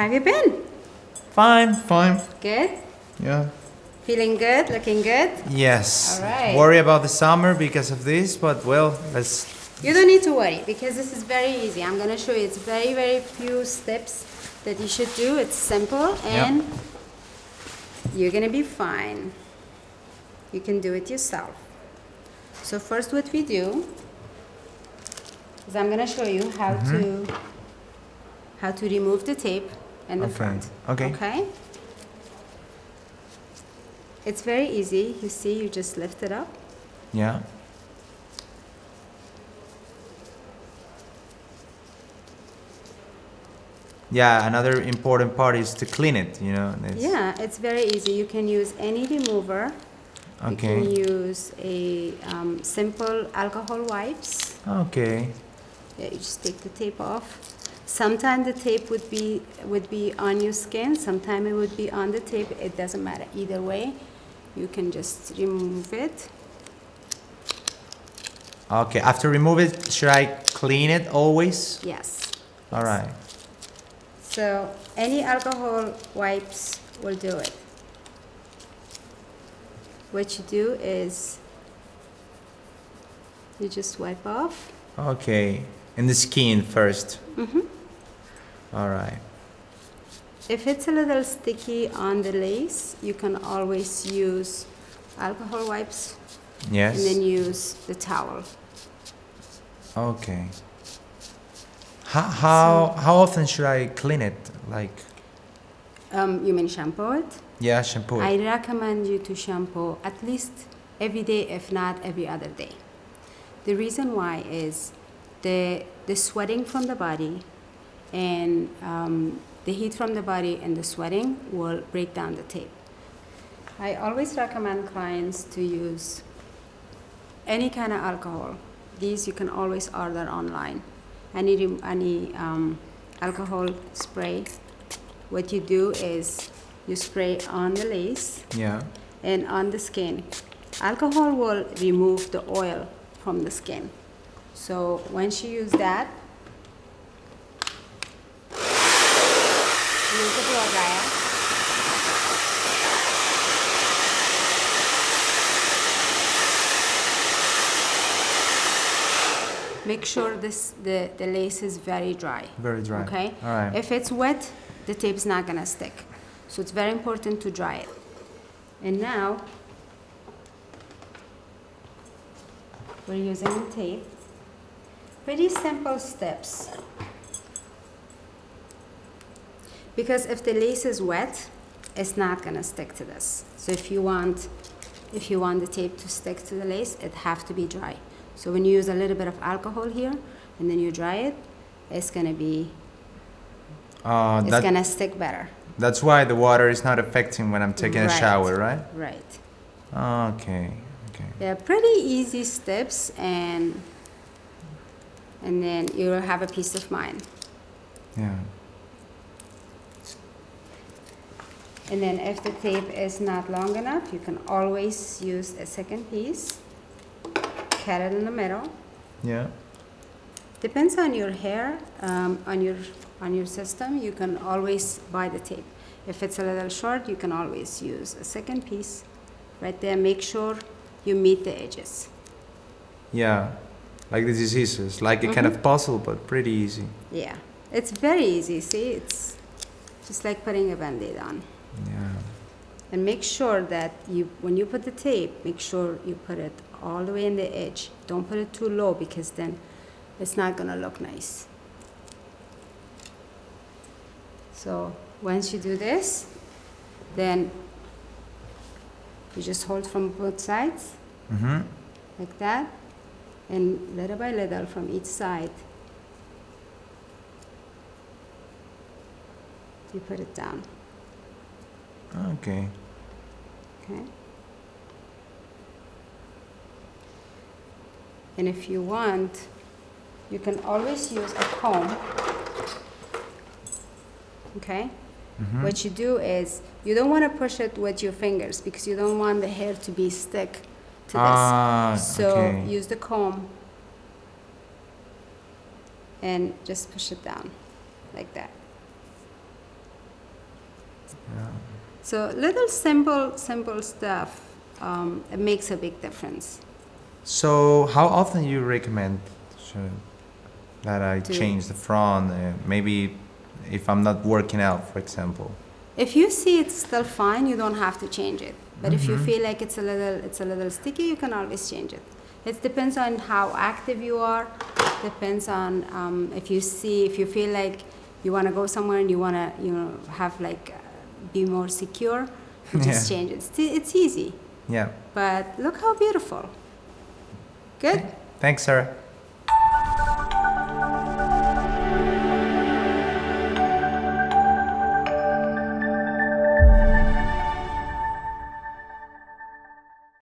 How have you been? Fine, fine. Good? Yeah. Feeling good? Looking good? Yes. All right. Worry about the summer because of this, but well, let's... You don't need to worry because this is very easy. I'm going to show you. It's very, very few steps that you should do. It's simple and you're going to be fine. You can do it yourself. So first what we do is I'm going to show you how to remove the tape and the front. Okay? It's very easy. You see, you just lift it up. Yeah. Yeah, another important part is to clean it, you know. Yeah, it's very easy. You can use any remover. You can use a simple alcohol wipes. Okay. Yeah, you just take the tape off. Sometimes the tape would be on your skin. Sometimes it would be on the tape. It doesn't matter. Either way, you can just remove it. Okay, after remove it, should I clean it always? Yes. All right. So any alcohol wipes will do it. What you do is you just wipe off. Okay, and the skin first. All right. If it's a little sticky on the lace, you can always use alcohol wipes. Yes. And then use the towel. Okay. How often should I clean it? Like. You mean shampoo it? Yeah, shampoo it. I recommend you to shampoo at least every day, if not every other day. The reason why is the sweating from the body and the heat from the body and the sweating will break down the tape. I always recommend clients to use any kind of alcohol. These you can always order online. Any alcohol spray. What you do is you spray on the lace and on the skin. Alcohol will remove the oil from the skin. So once you use that, use the blow dryer. Make sure the lace is very dry. Very dry. Okay? All right. If it's wet, the tape's not gonna stick. So it's very important to dry it. And now, we're using the tape. Pretty simple steps. Because if the lace is wet, it's not gonna stick to this. So if you want the tape to stick to the lace, it have to be dry. So when you use a little bit of alcohol here, and then you dry it, it's gonna be, it's gonna stick better. That's why the water is not affecting when I'm taking a shower, right? Right. Okay. They're pretty easy steps, and then you'll have a peace of mind. Yeah. And then if the tape is not long enough, you can always use a second piece. Cut it in the middle. Yeah. Depends on your hair, on your system. You can always buy the tape. If it's a little short, you can always use a second piece right there. Make sure you meet the edges. Yeah, like the diseases, like a kind of puzzle, but pretty easy. Yeah, it's very easy. See, it's just like putting a Band-Aid on. Yeah. And make sure that when you put the tape, make sure you put it all the way in the edge. Don't put it too low because then it's not gonna look nice. So once you do this, then you just hold from both sides, like that, and little by little from each side, you put it down. Okay. Okay. And if you want, you can always use a comb. Okay? What you do is, you don't want to push it with your fingers because you don't want the hair to be stick to this. So use the comb and just push it down like that. Yeah. So little simple stuff, it makes a big difference. So how often you recommend that I To- change the front? Maybe if I'm not working out, for example. If you see it's still fine, you don't have to change it. But if you Mhm. feel like it's a little sticky, you can always change it. It depends on how active you are. Depends on if you feel like you want to go somewhere and you want to have like be more secure, you just Yeah. change it. It's easy. Yeah. But look how beautiful. Good. Thanks, Sarah.